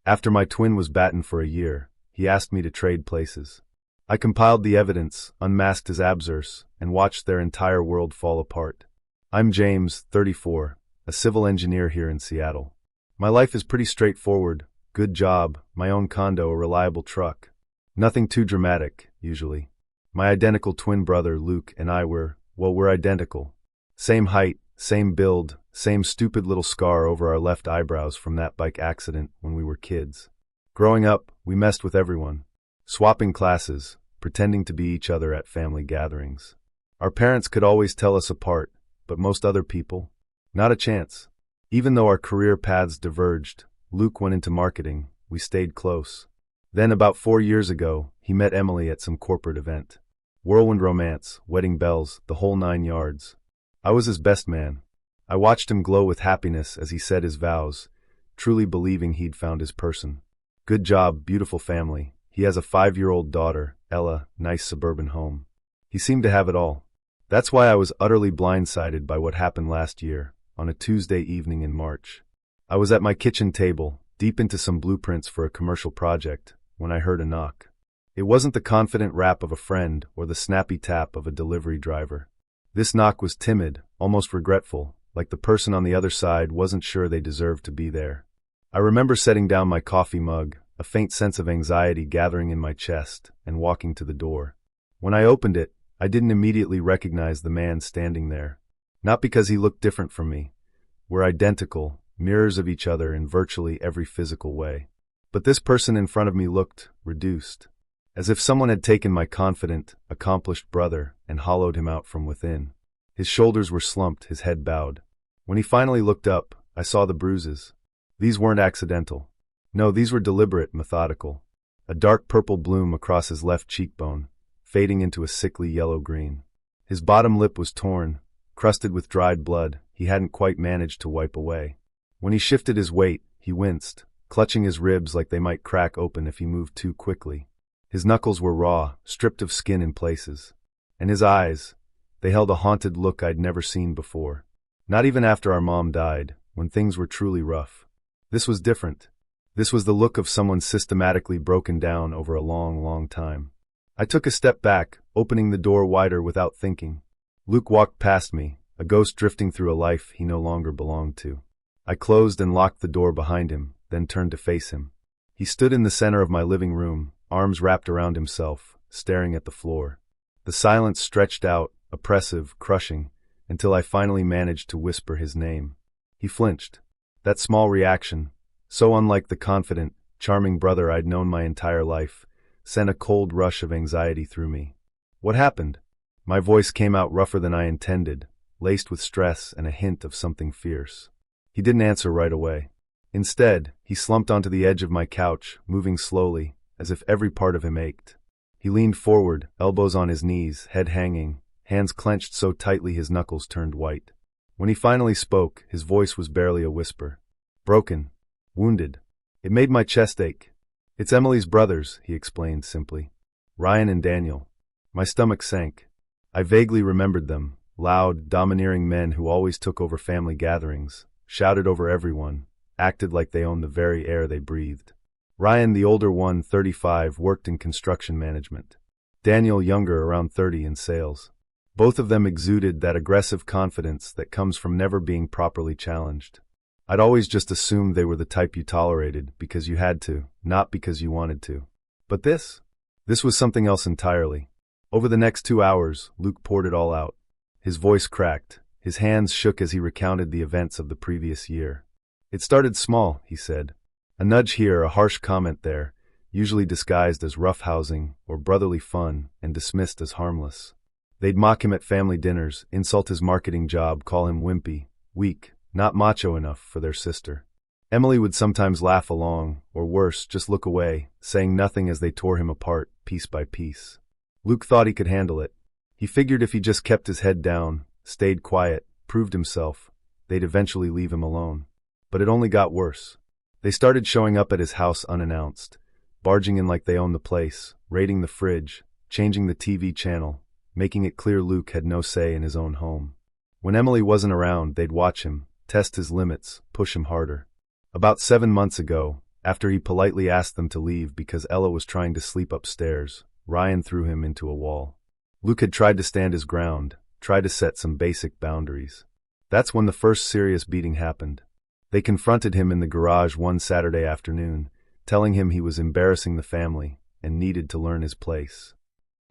After my twin was Baten for a year, he asked me to trade places. I compiled the evidence, unmasked his abscess, and watched their entire world fall apart. I'm James, 34, a civil engineer here in Seattle. My life is pretty straightforward: good job, my own condo, a reliable truck. Nothing too dramatic, usually. My identical twin brother, Luke, and I we're identical. Same height, same build, same stupid little scar over our left eyebrows from that bike accident when we were kids. Growing up, we messed with everyone. Swapping classes, pretending to be each other at family gatherings. Our parents could always tell us apart, but most other people? Not a chance. Even though our career paths diverged, Luke went into marketing, we stayed close. Then about 4 years ago, he met Emily at some corporate event. Whirlwind romance, wedding bells, the whole 9 yards. I was his best man. I watched him glow with happiness as he said his vows, truly believing he'd found his person. Good job, beautiful family. He has a 5-year-old daughter, Ella, nice suburban home. He seemed to have it all. That's why I was utterly blindsided by what happened last year, on a Tuesday evening in March. I was at my kitchen table, deep into some blueprints for a commercial project, when I heard a knock. It wasn't the confident rap of a friend or the snappy tap of a delivery driver. This knock was timid, almost regretful, like the person on the other side wasn't sure they deserved to be there. I remember setting down my coffee mug, a faint sense of anxiety gathering in my chest, and walking to the door. When I opened it, I didn't immediately recognize the man standing there. Not because he looked different from me. We're identical, mirrors of each other in virtually every physical way. But this person in front of me looked reduced, as if someone had taken my confident, accomplished brother and hollowed him out from within. His shoulders were slumped, his head bowed. When he finally looked up, I saw the bruises. These weren't accidental. No, these were deliberate, methodical. A dark purple bloom across his left cheekbone, fading into a sickly yellow-green. His bottom lip was torn, crusted with dried blood he hadn't quite managed to wipe away. When he shifted his weight, he winced, clutching his ribs like they might crack open if he moved too quickly. His knuckles were raw, stripped of skin in places. And his eyes, they held a haunted look I'd never seen before. Not even after our mom died, when things were truly rough. This was different. This was the look of someone systematically broken down over a long, long time. I took a step back, opening the door wider without thinking. Luke walked past me, a ghost drifting through a life he no longer belonged to. I closed and locked the door behind him, then turned to face him. He stood in the center of my living room, arms wrapped around himself, staring at the floor. The silence stretched out, oppressive, crushing, until I finally managed to whisper his name. He flinched. That small reaction, so unlike the confident, charming brother I'd known my entire life, sent a cold rush of anxiety through me. What happened? My voice came out rougher than I intended, laced with stress and a hint of something fierce. He didn't answer right away. Instead, he slumped onto the edge of my couch, moving slowly, as if every part of him ached. He leaned forward, elbows on his knees, head hanging, hands clenched so tightly his knuckles turned white. When he finally spoke, his voice was barely a whisper. Broken. Wounded. It made my chest ache. It's Emily's brothers, he explained simply. Ryan and Daniel. My stomach sank. I vaguely remembered them, loud, domineering men who always took over family gatherings, shouted over everyone, acted like they owned the very air they breathed. Ryan, the older one, 35, worked in construction management. Daniel, younger, around 30, in sales. Both of them exuded that aggressive confidence that comes from never being properly challenged. I'd always just assumed they were the type you tolerated because you had to, not because you wanted to. But this was something else entirely. Over the next 2 hours, Luke poured it all out. His voice cracked. His hands shook as he recounted the events of the previous year. It started small, he said. A nudge here, a harsh comment there, usually disguised as roughhousing or brotherly fun and dismissed as harmless. They'd mock him at family dinners, insult his marketing job, call him wimpy, weak, not macho enough for their sister. Emily would sometimes laugh along, or worse, just look away, saying nothing as they tore him apart, piece by piece. Luke thought he could handle it. He figured if he just kept his head down, stayed quiet, proved himself, they'd eventually leave him alone. But it only got worse. They started showing up at his house unannounced, barging in like they owned the place, raiding the fridge, changing the TV channel, making it clear Luke had no say in his own home. When Emily wasn't around, they'd watch him, test his limits, push him harder. About 7 months ago, After he politely asked them to leave because Ella was trying to sleep upstairs, Ryan threw him into a wall. Luke had tried to stand his ground, tried to set some basic boundaries. That's when the first serious beating happened. They confronted him in the garage one Saturday afternoon, telling him he was embarrassing the family and needed to learn his place.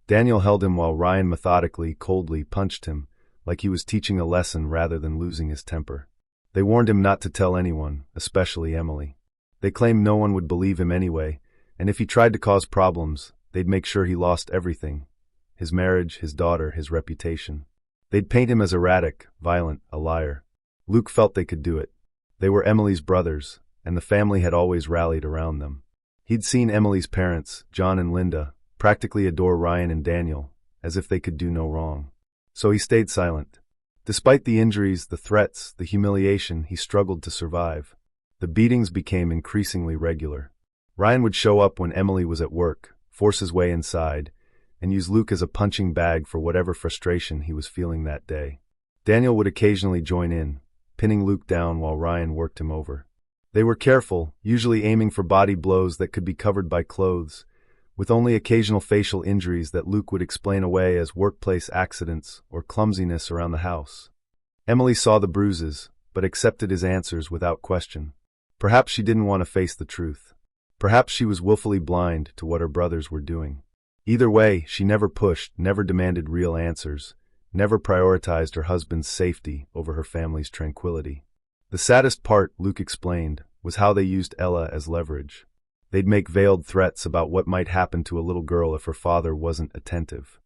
Daniel held him while Ryan methodically, coldly punched him, like he was teaching a lesson rather than losing his temper. They warned him not to tell anyone, especially Emily. They claimed no one would believe him anyway, and if he tried to cause problems, they'd make sure he lost everything: his marriage, his daughter, his reputation. They'd paint him as erratic, violent, a liar. Luke felt they could do it. They were Emily's brothers, and the family had always rallied around them. He'd seen Emily's parents, John and Linda, practically adore Ryan and Daniel, as if they could do no wrong. So he stayed silent. Despite the injuries, the threats, the humiliation, he struggled to survive. The beatings became increasingly regular. Ryan would show up when Emily was at work, force his way inside, and use Luke as a punching bag for whatever frustration he was feeling that day. Daniel would occasionally join in, pinning Luke down while Ryan worked him over. They were careful, usually aiming for body blows that could be covered by clothes, with only occasional facial injuries that Luke would explain away as workplace accidents or clumsiness around the house. Emily saw the bruises, but accepted his answers without question. Perhaps she didn't want to face the truth. Perhaps she was willfully blind to what her brothers were doing. Either way, she never pushed, never demanded real answers, never prioritized her husband's safety over her family's tranquility. The saddest part, Luke explained, was how they used Ella as leverage. They'd make veiled threats about what might happen to a little girl if her father wasn't attentive.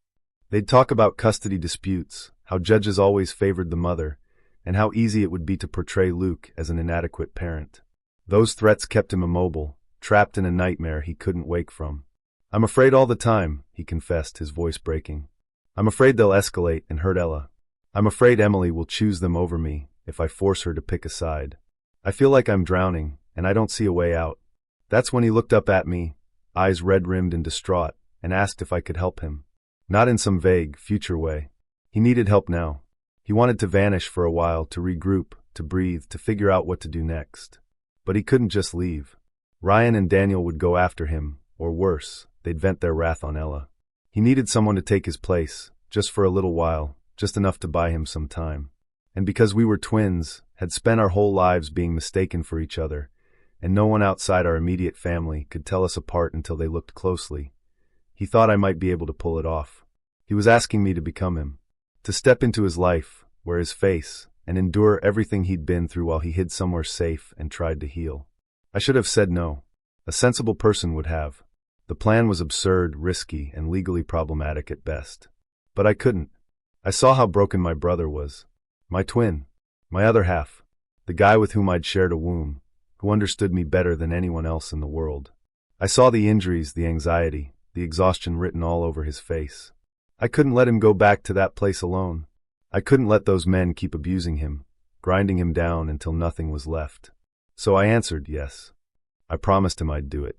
They'd talk about custody disputes, how judges always favored the mother, and how easy it would be to portray Luke as an inadequate parent. Those threats kept him immobile, trapped in a nightmare he couldn't wake from. "I'm afraid all the time," he confessed, his voice breaking. "I'm afraid they'll escalate and hurt Ella. I'm afraid Emily will choose them over me if I force her to pick a side. I feel like I'm drowning, and I don't see a way out." That's when he looked up at me, eyes red-rimmed and distraught, and asked if I could help him. Not in some vague, future way. He needed help now. He wanted to vanish for a while, to regroup, to breathe, to figure out what to do next. But he couldn't just leave. Ryan and Daniel would go after him, or worse, they'd vent their wrath on Ella. He needed someone to take his place, just for a little while, just enough to buy him some time. And because we were twins, had spent our whole lives being mistaken for each other, and no one outside our immediate family could tell us apart until they looked closely, he thought I might be able to pull it off. He was asking me to become him, to step into his life, wear his face, and endure everything he'd been through while he hid somewhere safe and tried to heal. I should have said no. A sensible person would have. The plan was absurd, risky, and legally problematic at best. But I couldn't. I saw how broken my brother was. My twin. My other half. The guy with whom I'd shared a womb, who understood me better than anyone else in the world. I saw the injuries, the anxiety, the exhaustion written all over his face. I couldn't let him go back to that place alone. I couldn't let those men keep abusing him, grinding him down until nothing was left. So I answered yes. I promised him I'd do it.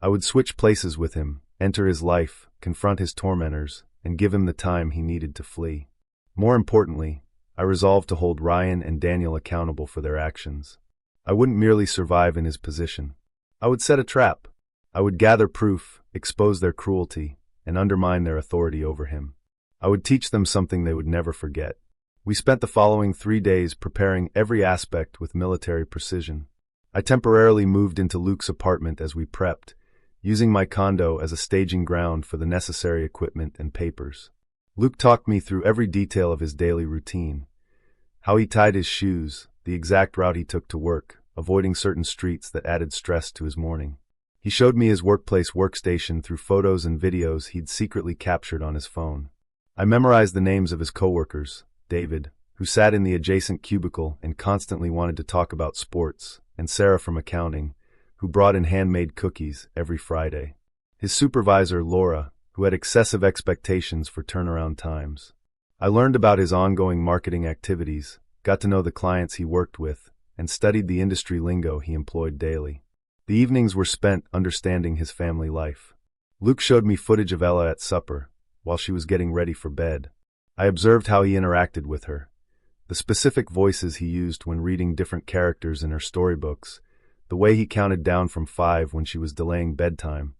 I would switch places with him, enter his life, confront his tormentors, and give him the time he needed to flee. More importantly, I resolved to hold Ryan and Daniel accountable for their actions. I wouldn't merely survive in his position. I would set a trap. I would gather proof, expose their cruelty, and undermine their authority over him. I would teach them something they would never forget. We spent the following 3 days preparing every aspect with military precision. I temporarily moved into Luke's apartment as we prepped, using my condo as a staging ground for the necessary equipment and papers. Luke talked me through every detail of his daily routine. How he tied his shoes, the exact route he took to work, avoiding certain streets that added stress to his morning. He showed me his workplace workstation through photos and videos he'd secretly captured on his phone. I memorized the names of his coworkers, David, who sat in the adjacent cubicle and constantly wanted to talk about sports, and Sarah from accounting, who brought in handmade cookies every Friday. His supervisor, Laura, who had excessive expectations for turnaround times. I learned about his ongoing marketing activities, got to know the clients he worked with, and studied the industry lingo he employed daily. The evenings were spent understanding his family life. Luke showed me footage of Ella at supper, while she was getting ready for bed. I observed how he interacted with her, the specific voices he used when reading different characters in her storybooks, The way he counted down from 5 when she was delaying bedtime.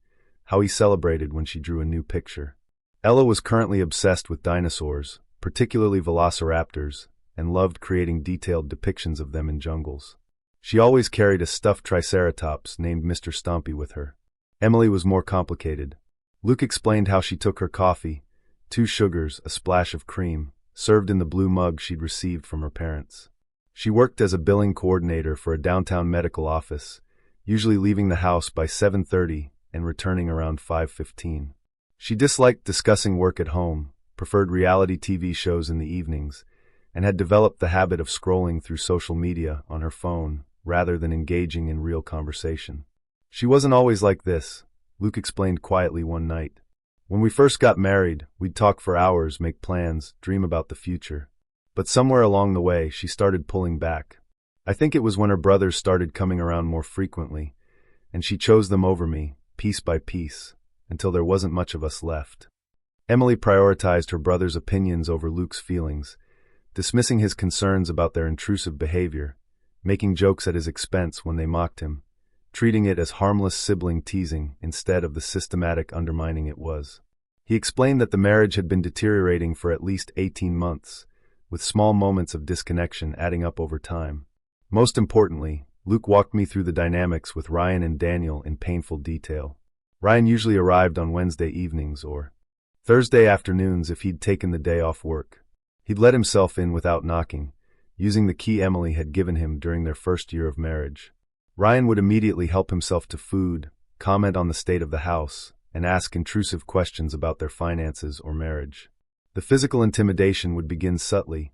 How he celebrated when she drew a new picture. Ella was currently obsessed with dinosaurs, particularly velociraptors, and loved creating detailed depictions of them in jungles. She always carried a stuffed triceratops named Mr. Stompy with her. Emily was more complicated. Luke explained how she took her coffee, 2 sugars, a splash of cream, served in the blue mug she'd received from her parents. She worked as a billing coordinator for a downtown medical office, usually leaving the house by 7:30 and returning around 5:15. She disliked discussing work at home, preferred reality TV shows in the evenings, and had developed the habit of scrolling through social media on her phone rather than engaging in real conversation. She wasn't always like this, Luke explained quietly one night. When we first got married, we'd talk for hours, make plans, dream about the future. But somewhere along the way, she started pulling back. I think it was when her brothers started coming around more frequently, and she chose them over me, piece by piece, until there wasn't much of us left. Emily prioritized her brother's opinions over Luke's feelings, dismissing his concerns about their intrusive behavior, making jokes at his expense when they mocked him, treating it as harmless sibling teasing instead of the systematic undermining it was. He explained that the marriage had been deteriorating for at least 18 months, with small moments of disconnection adding up over time. Most importantly, Luke walked me through the dynamics with Ryan and Daniel in painful detail. Ryan usually arrived on Wednesday evenings or Thursday afternoons if he'd taken the day off work. He'd let himself in without knocking, using the key Emily had given him during their first year of marriage. Ryan would immediately help himself to food, comment on the state of the house, and ask intrusive questions about their finances or marriage. The physical intimidation would begin subtly,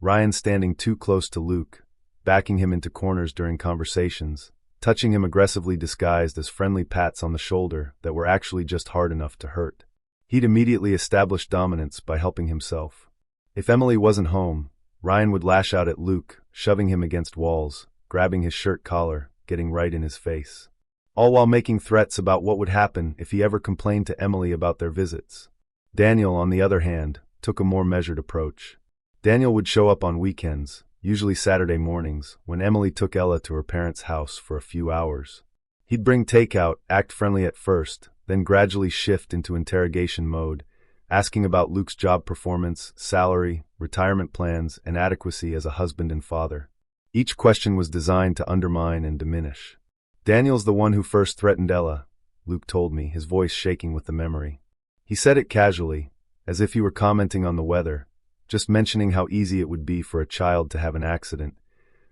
Ryan standing too close to Luke, backing him into corners during conversations, touching him aggressively disguised as friendly pats on the shoulder that were actually just hard enough to hurt. He'd immediately establish dominance by helping himself. If Emily wasn't home, Ryan would lash out at Luke, shoving him against walls, grabbing his shirt collar, getting right in his face. All while making threats about what would happen if he ever complained to Emily about their visits. Daniel, on the other hand, took a more measured approach. Daniel would show up on weekends, usually Saturday mornings, when Emily took Ella to her parents' house for a few hours. He'd bring takeout, act friendly at first, then gradually shift into interrogation mode, asking about Luke's job performance, salary, retirement plans, and adequacy as a husband and father. Each question was designed to undermine and diminish. Daniel's the one who first threatened Ella, Luke told me, his voice shaking with the memory. He said it casually, as if he were commenting on the weather, just mentioning how easy it would be for a child to have an accident,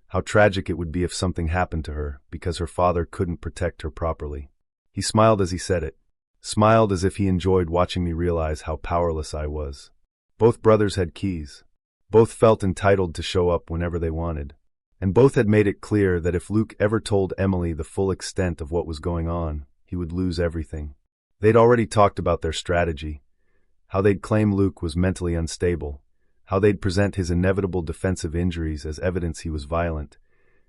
how tragic it would be if something happened to her because her father couldn't protect her properly. He smiled as he said it, smiled as if he enjoyed watching me realize how powerless I was. Both brothers had keys. Both felt entitled to show up whenever they wanted. And both had made it clear that if Luke ever told Emily the full extent of what was going on, he would lose everything. They'd already talked about their strategy, how they'd claim Luke was mentally unstable, how they'd present his inevitable defensive injuries as evidence he was violent,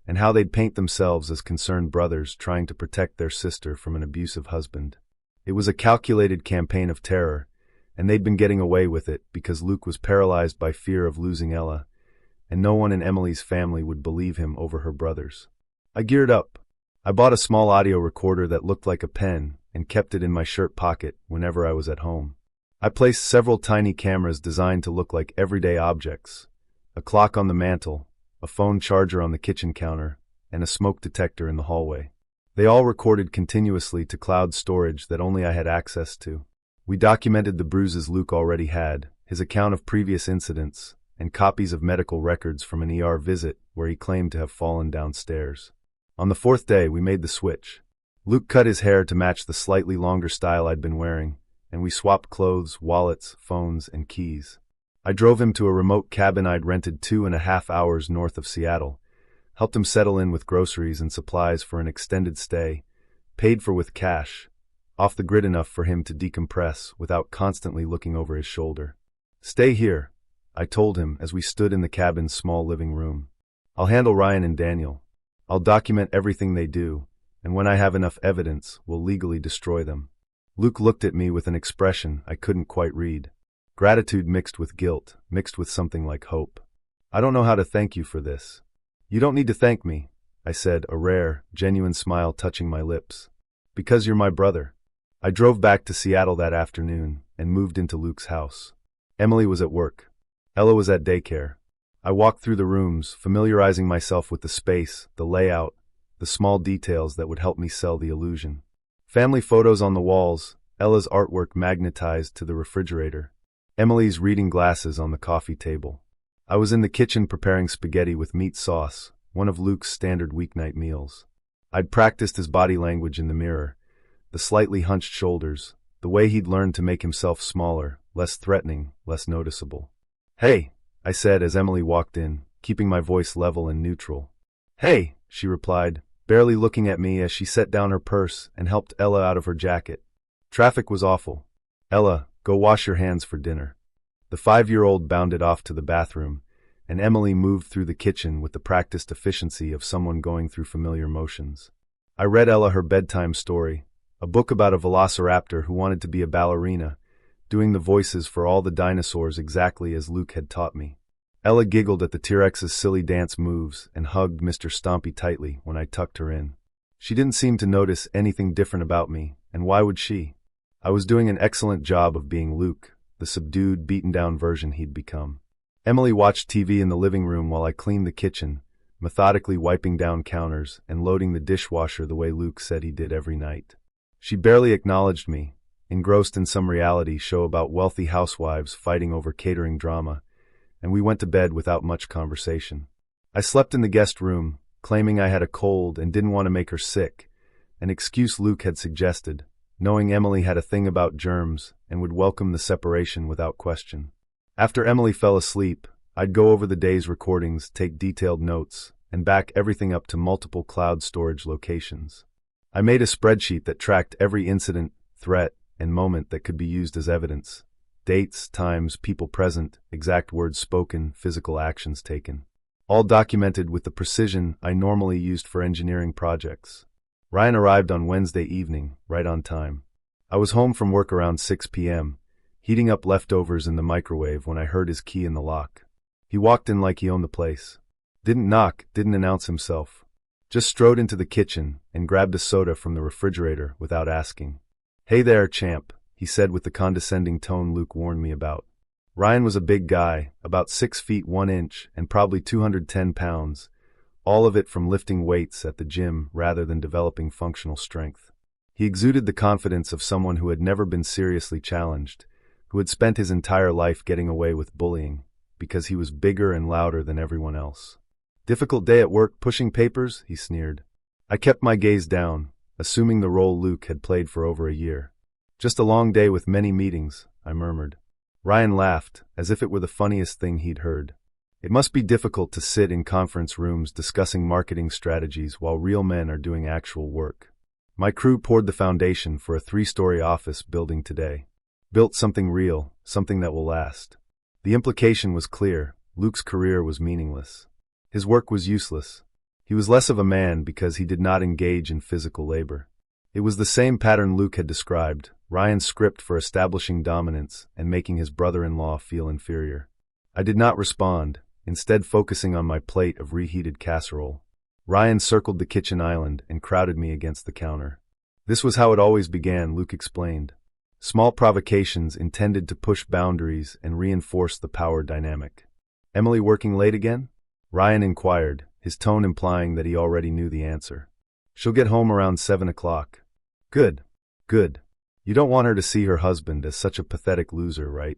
and how they'd paint themselves as concerned brothers trying to protect their sister from an abusive husband. It was a calculated campaign of terror, and they'd been getting away with it because Luke was paralyzed by fear of losing Ella, and no one in Emily's family would believe him over her brothers. I geared up. I bought a small audio recorder that looked like a pen and kept it in my shirt pocket whenever I was at home. I placed several tiny cameras designed to look like everyday objects, a clock on the mantel, a phone charger on the kitchen counter, and a smoke detector in the hallway. They all recorded continuously to cloud storage that only I had access to. We documented the bruises Luke already had, his account of previous incidents, and copies of medical records from an ER visit where he claimed to have fallen downstairs. On the 4th day, we made the switch. Luke cut his hair to match the slightly longer style I'd been wearing, and we swapped clothes, wallets, phones, and keys. I drove him to a remote cabin I'd rented 2.5 hours north of Seattle, helped him settle in with groceries and supplies for an extended stay, paid for with cash, off the grid enough for him to decompress without constantly looking over his shoulder. "Stay here," I told him as we stood in the cabin's small living room. "I'll handle Ryan and Daniel. I'll document everything they do, and when I have enough evidence, we'll legally destroy them." Luke looked at me with an expression I couldn't quite read. Gratitude mixed with guilt, mixed with something like hope. "I don't know how to thank you for this." "You don't need to thank me," I said, a rare, genuine smile touching my lips. Because you're my brother. I drove back to Seattle that afternoon and moved into Luke's house. Emily was at work. Ella was at daycare. I walked through the rooms, familiarizing myself with the space, the layout, the small details that would help me sell the illusion. Family photos on the walls, Ella's artwork magnetized to the refrigerator, Emily's reading glasses on the coffee table. I was in the kitchen preparing spaghetti with meat sauce, one of Luke's standard weeknight meals. I'd practiced his body language in the mirror, the slightly hunched shoulders, the way he'd learned to make himself smaller, less threatening, less noticeable. "Hey," I said as Emily walked in, keeping my voice level and neutral. "Hey," she replied, barely looking at me as she set down her purse and helped Ella out of her jacket. Traffic was awful. "Ella, go wash your hands for dinner." The 5-year-old bounded off to the bathroom, and Emily moved through the kitchen with the practiced efficiency of someone going through familiar motions. I read Ella her bedtime story, a book about a velociraptor who wanted to be a ballerina, doing the voices for all the dinosaurs exactly as Luke had taught me. Ella giggled at the T-Rex's silly dance moves and hugged Mr. Stompy tightly when I tucked her in. She didn't seem to notice anything different about me, and why would she? I was doing an excellent job of being Luke, the subdued, beaten-down version he'd become. Emily watched TV in the living room while I cleaned the kitchen, methodically wiping down counters and loading the dishwasher the way Luke said he did every night. She barely acknowledged me, engrossed in some reality show about wealthy housewives fighting over catering drama, and we went to bed without much conversation. I slept in the guest room, claiming I had a cold and didn't want to make her sick, an excuse Luke had suggested, knowing Emily had a thing about germs and would welcome the separation without question. After Emily fell asleep, I'd go over the day's recordings, take detailed notes, and back everything up to multiple cloud storage locations. I made a spreadsheet that tracked every incident, threat, and moment that could be used as evidence. Dates, times, people present, exact words spoken, physical actions taken. All documented with the precision I normally used for engineering projects. Ryan arrived on Wednesday evening, right on time. I was home from work around 6 p.m., heating up leftovers in the microwave when I heard his key in the lock. He walked in like he owned the place. Didn't knock, didn't announce himself. Just strode into the kitchen and grabbed a soda from the refrigerator without asking. "Hey there, champ," he said with the condescending tone Luke warned me about. Ryan was a big guy, about 6 feet 1 inch and probably 210 pounds, all of it from lifting weights at the gym rather than developing functional strength. He exuded the confidence of someone who had never been seriously challenged, who had spent his entire life getting away with bullying, because he was bigger and louder than everyone else. "Difficult day at work pushing papers?" he sneered. I kept my gaze down, assuming the role Luke had played for over a year. "Just a long day with many meetings," I murmured. Ryan laughed, as if it were the funniest thing he'd heard. It must be difficult to sit in conference rooms discussing marketing strategies while real men are doing actual work. My crew poured the foundation for a 3-story office building today. Built something real, something that will last. The implication was clear: Luke's career was meaningless. His work was useless. He was less of a man because he did not engage in physical labor. It was the same pattern Luke had described, Ryan's script for establishing dominance and making his brother-in-law feel inferior. I did not respond, instead focusing on my plate of reheated casserole. Ryan circled the kitchen island and crowded me against the counter. "This was how it always began," Luke explained. Small provocations intended to push boundaries and reinforce the power dynamic. "Emily working late again?" Ryan inquired, his tone implying that he already knew the answer. "She'll get home around 7 o'clock. Good. Good. You don't want her to see her husband as such a pathetic loser, right?"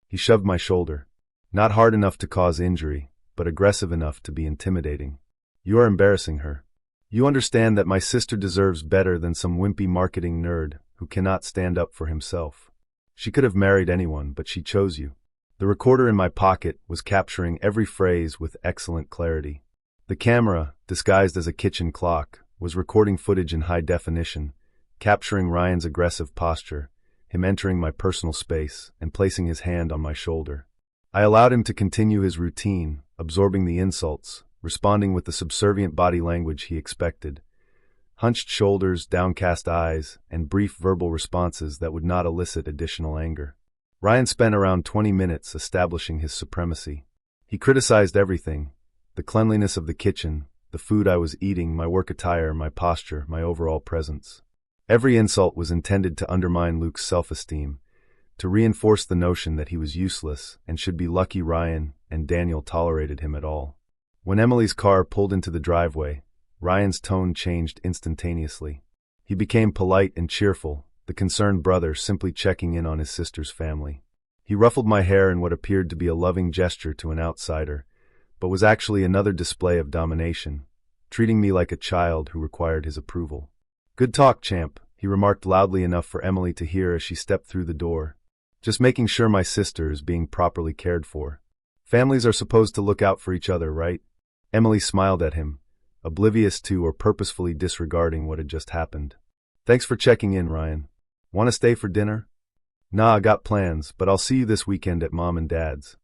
He shoved my shoulder. "Not hard enough to cause injury, but aggressive enough to be intimidating. You are embarrassing her. You understand that my sister deserves better than some wimpy marketing nerd who cannot stand up for himself. She could have married anyone, but she chose you." The recorder in my pocket was capturing every phrase with excellent clarity. The camera, disguised as a kitchen clock, was recording footage in high definition, capturing Ryan's aggressive posture, him entering my personal space and placing his hand on my shoulder. I allowed him to continue his routine, absorbing the insults, responding with the subservient body language he expected. Hunched shoulders, downcast eyes, and brief verbal responses that would not elicit additional anger. Ryan spent around 20 minutes establishing his supremacy. He criticized everything: the cleanliness of the kitchen, the the food I was eating, my work attire, my posture, my overall presence. Every insult was intended to undermine Luke's self-esteem, to reinforce the notion that he was useless and should be lucky Ryan and Daniel tolerated him at all. When Emily's car pulled into the driveway, Ryan's tone changed instantaneously. He became polite and cheerful, the concerned brother simply checking in on his sister's family. He ruffled my hair in what appeared to be a loving gesture to an outsider, but was actually another display of domination, treating me like a child who required his approval. "Good talk, champ," he remarked loudly enough for Emily to hear as she stepped through the door. "Just making sure my sister is being properly cared for. Families are supposed to look out for each other, right?" Emily smiled at him, oblivious to or purposefully disregarding what had just happened. "Thanks for checking in, Ryan. Want to stay for dinner?" "Nah, I got plans, but I'll see you this weekend at Mom and Dad's."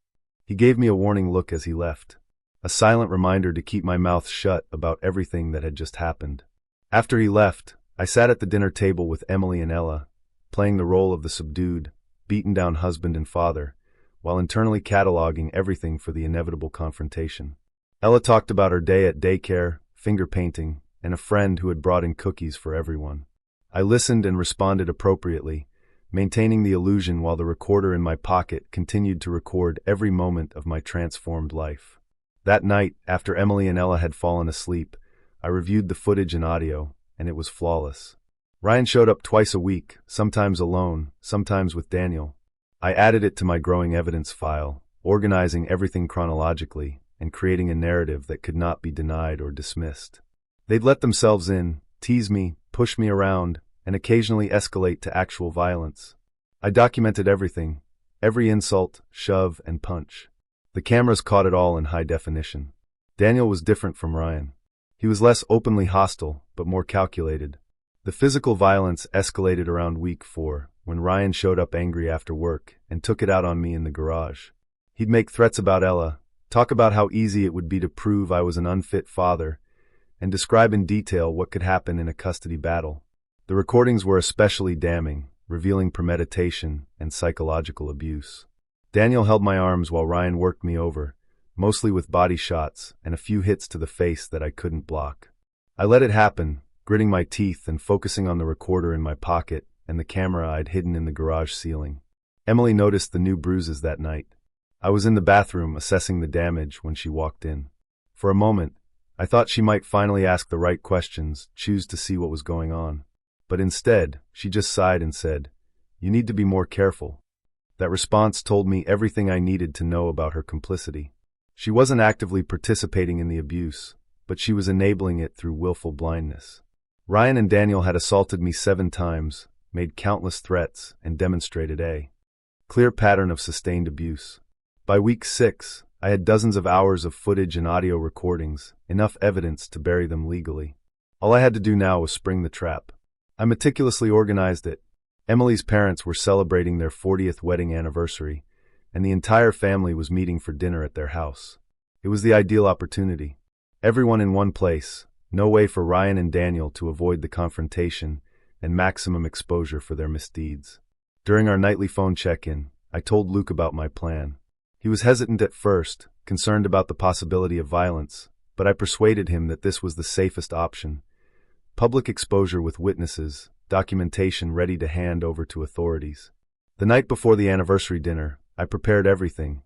He gave me a warning look as he left, a silent reminder to keep my mouth shut about everything that had just happened. After he left, I sat at the dinner table with Emily and Ella, playing the role of the subdued, beaten-down husband and father, while internally cataloging everything for the inevitable confrontation. Ella talked about her day at daycare, finger painting, and a friend who had brought in cookies for everyone. I listened and responded appropriately, maintaining the illusion while the recorder in my pocket continued to record every moment of my transformed life. That night, after Emily and Ella had fallen asleep, I reviewed the footage and audio, and it was flawless. Ryan showed up twice a week, sometimes alone, sometimes with Daniel. I added it to my growing evidence file, organizing everything chronologically, and creating a narrative that could not be denied or dismissed. They'd let themselves in, tease me, push me around, and occasionally escalate to actual violence. I documented everything, every insult, shove, and punch. The cameras caught it all in high definition. Daniel was different from Ryan. He was less openly hostile, but more calculated. The physical violence escalated around week 4, when Ryan showed up angry after work and took it out on me in the garage. He'd make threats about Ella, talk about how easy it would be to prove I was an unfit father, and describe in detail what could happen in a custody battle. The recordings were especially damning, revealing premeditation and psychological abuse. Daniel held my arms while Ryan worked me over, mostly with body shots and a few hits to the face that I couldn't block. I let it happen, gritting my teeth and focusing on the recorder in my pocket and the camera I'd hidden in the garage ceiling. Emily noticed the new bruises that night. I was in the bathroom assessing the damage when she walked in. For a moment, I thought she might finally ask the right questions, choose to see what was going on. But instead, she just sighed and said, "You need to be more careful." That response told me everything I needed to know about her complicity. She wasn't actively participating in the abuse, but she was enabling it through willful blindness. Ryan and Daniel had assaulted me 7 times, made countless threats, and demonstrated a clear pattern of sustained abuse. By week 6, I had dozens of hours of footage and audio recordings, enough evidence to bury them legally. All I had to do now was spring the trap. I meticulously organized it. Emily's parents were celebrating their 40th wedding anniversary, and the entire family was meeting for dinner at their house. It was the ideal opportunity. Everyone in one place, no way for Ryan and Daniel to avoid the confrontation, and maximum exposure for their misdeeds. During our nightly phone check-in, I told Luke about my plan. He was hesitant at first, concerned about the possibility of violence, but I persuaded him that this was the safest option. Public exposure with witnesses, documentation ready to hand over to authorities. The night before the anniversary dinner, I prepared everything,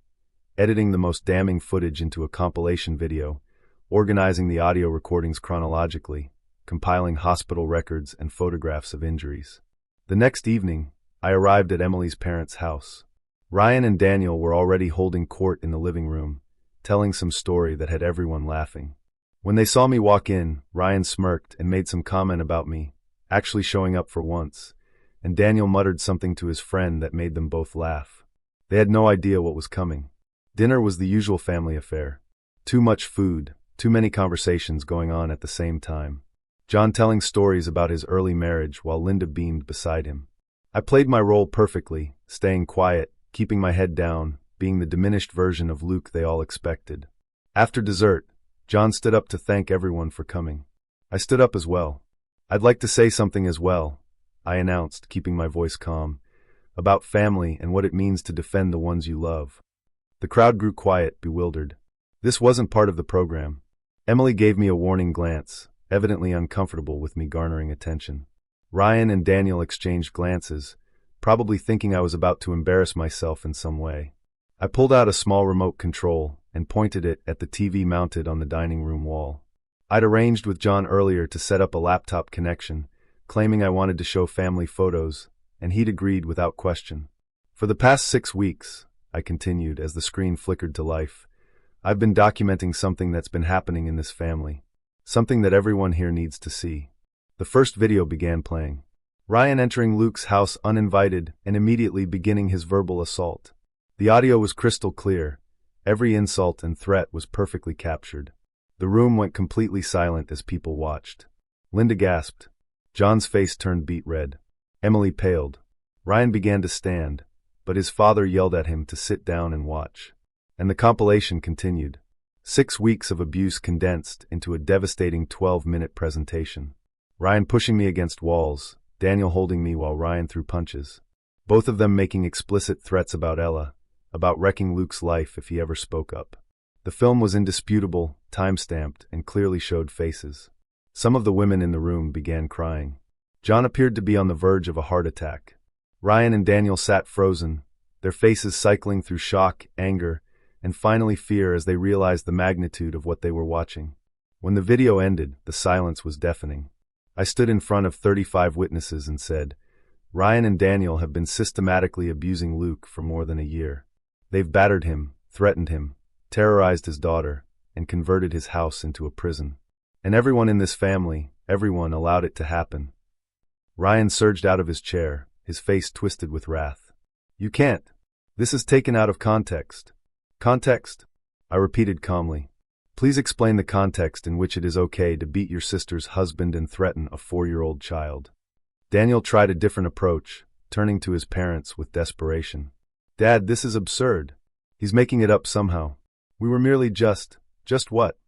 editing the most damning footage into a compilation video, organizing the audio recordings chronologically, compiling hospital records and photographs of injuries. The next evening, I arrived at Emily's parents' house. Ryan and Daniel were already holding court in the living room, telling some story that had everyone laughing. When they saw me walk in, Ryan smirked and made some comment about me, actually showing up for once, and Daniel muttered something to his friend that made them both laugh. They had no idea what was coming. Dinner was the usual family affair. Too much food, too many conversations going on at the same time. John telling stories about his early marriage while Linda beamed beside him. I played my role perfectly, staying quiet, keeping my head down, being the diminished version of Luke they all expected. After dessert, John stood up to thank everyone for coming. I stood up as well. "I'd like to say something as well," I announced, keeping my voice calm, "about family and what it means to defend the ones you love." The crowd grew quiet, bewildered. This wasn't part of the program. Emily gave me a warning glance, evidently uncomfortable with me garnering attention. Ryan and Daniel exchanged glances, probably thinking I was about to embarrass myself in some way. I pulled out a small remote control and pointed it at the TV mounted on the dining room wall. I'd arranged with John earlier to set up a laptop connection, claiming I wanted to show family photos, and he'd agreed without question. For the past 6 weeks, I continued as the screen flickered to life, I've been documenting something that's been happening in this family. Something that everyone here needs to see. The first video began playing. Ryan entering Luke's house uninvited and immediately beginning his verbal assault. The audio was crystal clear. Every insult and threat was perfectly captured. The room went completely silent as people watched. Linda gasped. John's face turned beet red. Emily paled. Ryan began to stand, but his father yelled at him to sit down and watch. And the compilation continued. 6 weeks of abuse condensed into a devastating 12-minute presentation. Ryan pushing me against walls, Daniel holding me while Ryan threw punches. Both of them making explicit threats about Ella, about wrecking Luke's life if he ever spoke up. The film was indisputable, time-stamped, and clearly showed faces. Some of the women in the room began crying. John appeared to be on the verge of a heart attack. Ryan and Daniel sat frozen, their faces cycling through shock, anger, and finally fear as they realized the magnitude of what they were watching. When the video ended, the silence was deafening. I stood in front of 35 witnesses and said, Ryan and Daniel have been systematically abusing Luke for more than a year. They've battered him, threatened him, terrorized his daughter, and converted his house into a prison. And everyone in this family, everyone allowed it to happen. Ryan surged out of his chair, his face twisted with wrath. You can't. This is taken out of context. Context? I repeated calmly. Please explain the context in which it is okay to beat your sister's husband and threaten a 4-year-old child. Daniel tried a different approach, turning to his parents with desperation. Dad, this is absurd. He's making it up somehow. We were merely just what?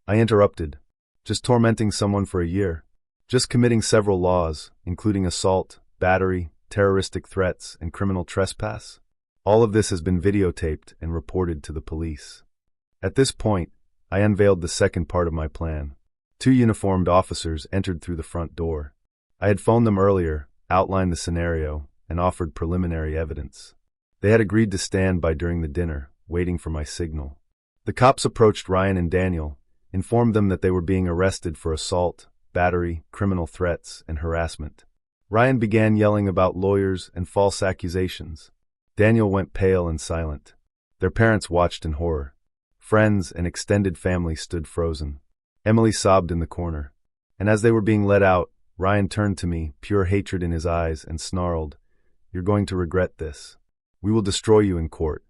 I interrupted. Just tormenting someone for a year. Just committing several laws, including assault, battery, terroristic threats, and criminal trespass. All of this has been videotaped and reported to the police. At this point, I unveiled the second part of my plan. 2 uniformed officers entered through the front door. I had phoned them earlier, outlined the scenario, and offered preliminary evidence. They had agreed to stand by during the dinner, waiting for my signal. The cops approached Ryan and Daniel, informed them that they were being arrested for assault, battery, criminal threats, and harassment. Ryan began yelling about lawyers and false accusations. Daniel went pale and silent. Their parents watched in horror. Friends and extended family stood frozen. Emily sobbed in the corner. And as they were being let out, Ryan turned to me, pure hatred in his eyes, and snarled, You're going to regret this. We will destroy you in court.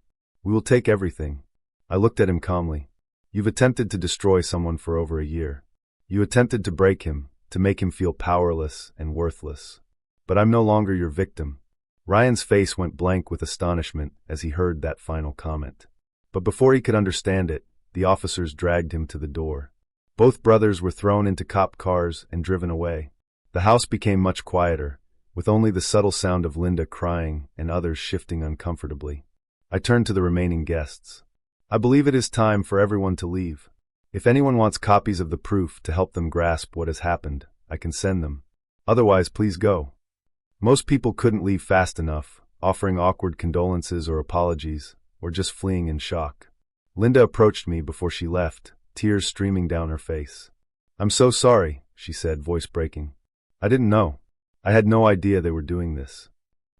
We will take everything. I looked at him calmly. You've attempted to destroy someone for over a year. You attempted to break him, to make him feel powerless and worthless. But I'm no longer your victim. Ryan's face went blank with astonishment as he heard that final comment. But before he could understand it, the officers dragged him to the door. Both brothers were thrown into cop cars and driven away. The house became much quieter, with only the subtle sound of Linda crying and others shifting uncomfortably. I turned to the remaining guests. I believe it is time for everyone to leave. If anyone wants copies of the proof to help them grasp what has happened, I can send them. Otherwise, please go. Most people couldn't leave fast enough, offering awkward condolences or apologies, or just fleeing in shock. Linda approached me before she left, tears streaming down her face. I'm so sorry, she said, voice breaking. I didn't know. I had no idea they were doing this.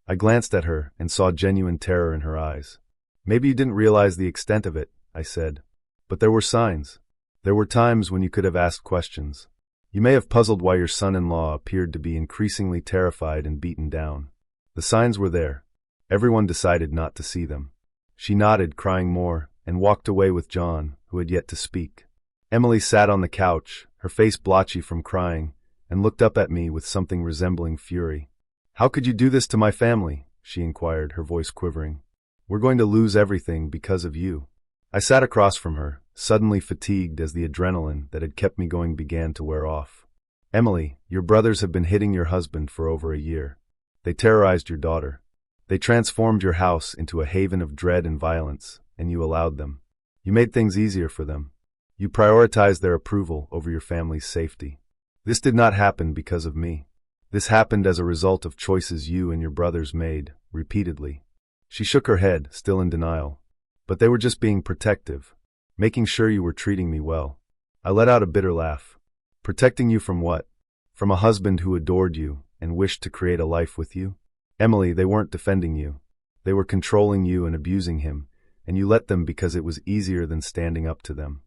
I glanced at her and saw genuine terror in her eyes. Maybe you didn't realize the extent of it, I said. But there were signs. There were times when you could have asked questions. You may have puzzled why your son-in-law appeared to be increasingly terrified and beaten down. The signs were there. Everyone decided not to see them. She nodded, crying more, and walked away with John, who had yet to speak. Emily sat on the couch, her face blotchy from crying, and looked up at me with something resembling fury. How could you do this to my family? She inquired, her voice quivering. We're going to lose everything because of you. I sat across from her, suddenly fatigued as the adrenaline that had kept me going began to wear off. Emily, your brothers have been hitting your husband for over a year. They terrorized your daughter. They transformed your house into a haven of dread and violence, and you allowed them. You made things easier for them. You prioritized their approval over your family's safety. This did not happen because of me. This happened as a result of choices you and your brothers made, repeatedly. She shook her head, still in denial. But they were just being protective, making sure you were treating me well. I let out a bitter laugh. Protecting you from what? From a husband who adored you and wished to create a life with you? Emily, they weren't defending you. They were controlling you and abusing him, and you let them because it was easier than standing up to them.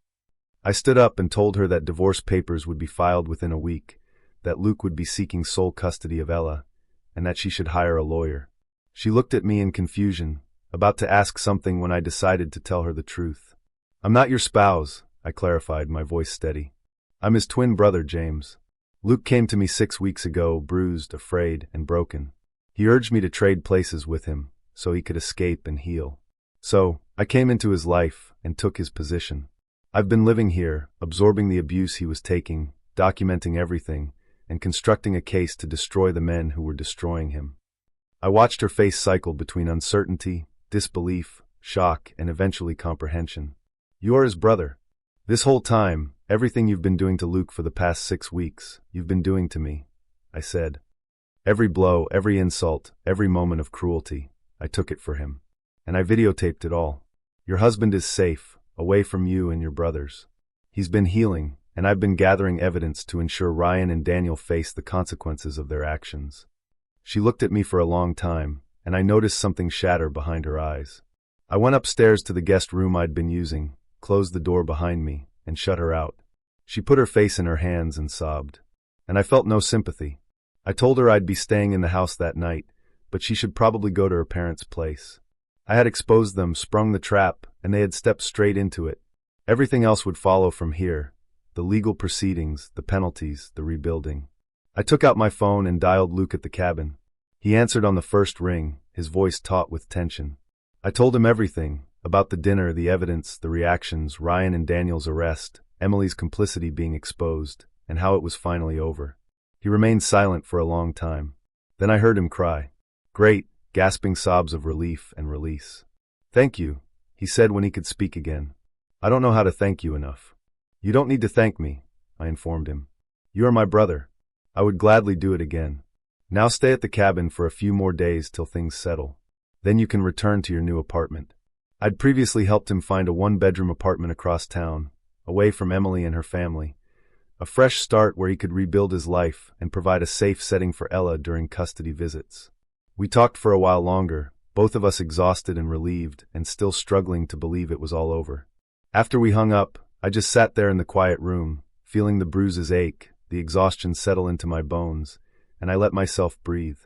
I stood up and told her that divorce papers would be filed within a week, that Luke would be seeking sole custody of Ella, and that she should hire a lawyer. She looked at me in confusion, about to ask something when I decided to tell her the truth. I'm not your spouse, I clarified, my voice steady. I'm his twin brother, James. Luke came to me 6 weeks ago, bruised, afraid, and broken. He urged me to trade places with him, so he could escape and heal. So, I came into his life and took his position. I've been living here, absorbing the abuse he was taking, documenting everything, and constructing a case to destroy the men who were destroying him. I watched her face cycle between uncertainty, disbelief, shock, and eventually comprehension. You are his brother. This whole time, everything you've been doing to Luke for the past 6 weeks, you've been doing to me, I said. Every blow, every insult, every moment of cruelty, I took it for him. And I videotaped it all. Your husband is safe, away from you and your brothers. He's been healing, and I've been gathering evidence to ensure Ryan and Daniel face the consequences of their actions. She looked at me for a long time, and I noticed something shatter behind her eyes. I went upstairs to the guest room I'd been using, closed the door behind me, and shut her out. She put her face in her hands and sobbed. And I felt no sympathy. I told her I'd be staying in the house that night, but she should probably go to her parents' place. I had exposed them, sprung the trap, and they had stepped straight into it. Everything else would follow from here. The legal proceedings, the penalties, the rebuilding. I took out my phone and dialed Luke at the cabin. He answered on the first ring, his voice taut with tension. I told him everything, about the dinner, the evidence, the reactions, Ryan and Daniel's arrest, Emily's complicity being exposed, and how it was finally over. He remained silent for a long time. Then I heard him cry. Great, gasping sobs of relief and release. Thank you, he said when he could speak again. I don't know how to thank you enough. You don't need to thank me, I informed him. You are my brother. I would gladly do it again. Now stay at the cabin for a few more days till things settle. Then you can return to your new apartment. I'd previously helped him find a 1-bedroom apartment across town, away from Emily and her family. A fresh start where he could rebuild his life and provide a safe setting for Ella during custody visits. We talked for a while longer, both of us exhausted and relieved, and still struggling to believe it was all over. After we hung up, I just sat there in the quiet room, feeling the bruises ache, the exhaustion settle into my bones, and I let myself breathe.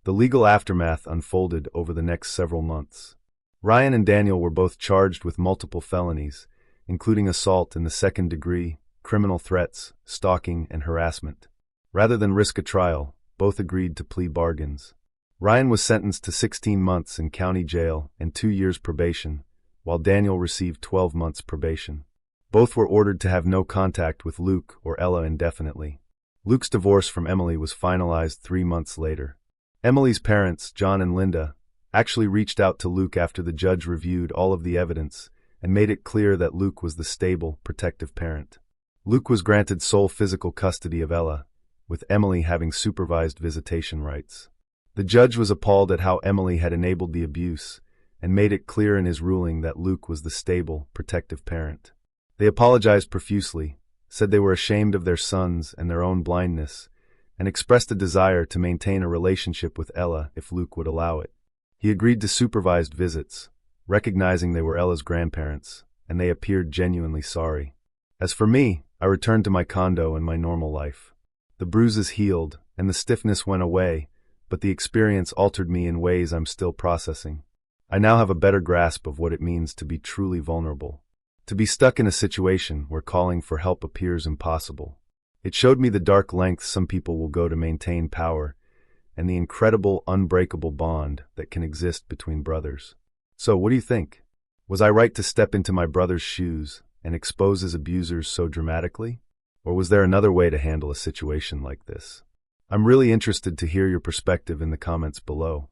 The legal aftermath unfolded over the next several months. Ryan and Daniel were both charged with multiple felonies, including assault in the 2nd degree, criminal threats, stalking, and harassment. Rather than risk a trial, both agreed to plea bargains. Ryan was sentenced to 16 months in county jail and 2 years probation, while Daniel received 12 months probation. Both were ordered to have no contact with Luke or Ella indefinitely. Luke's divorce from Emily was finalized 3 months later. Emily's parents, John and Linda, actually reached out to Luke after the judge reviewed all of the evidence and made it clear that Luke was the stable, protective parent. Luke was granted sole physical custody of Ella, with Emily having supervised visitation rights. The judge was appalled at how Emily had enabled the abuse and made it clear in his ruling that Luke was the stable, protective parent. They apologized profusely, said they were ashamed of their sons and their own blindness, and expressed a desire to maintain a relationship with Ella if Luke would allow it. He agreed to supervised visits, recognizing they were Ella's grandparents, and they appeared genuinely sorry. As for me, I returned to my condo and my normal life. The bruises healed, and the stiffness went away, but the experience altered me in ways I'm still processing. I now have a better grasp of what it means to be truly vulnerable, to be stuck in a situation where calling for help appears impossible. It showed me the dark lengths some people will go to maintain power, and the incredible, unbreakable bond that can exist between brothers. So, what do you think? Was I right to step into my brother's shoes and expose his abusers so dramatically? Or was there another way to handle a situation like this? I'm really interested to hear your perspective in the comments below.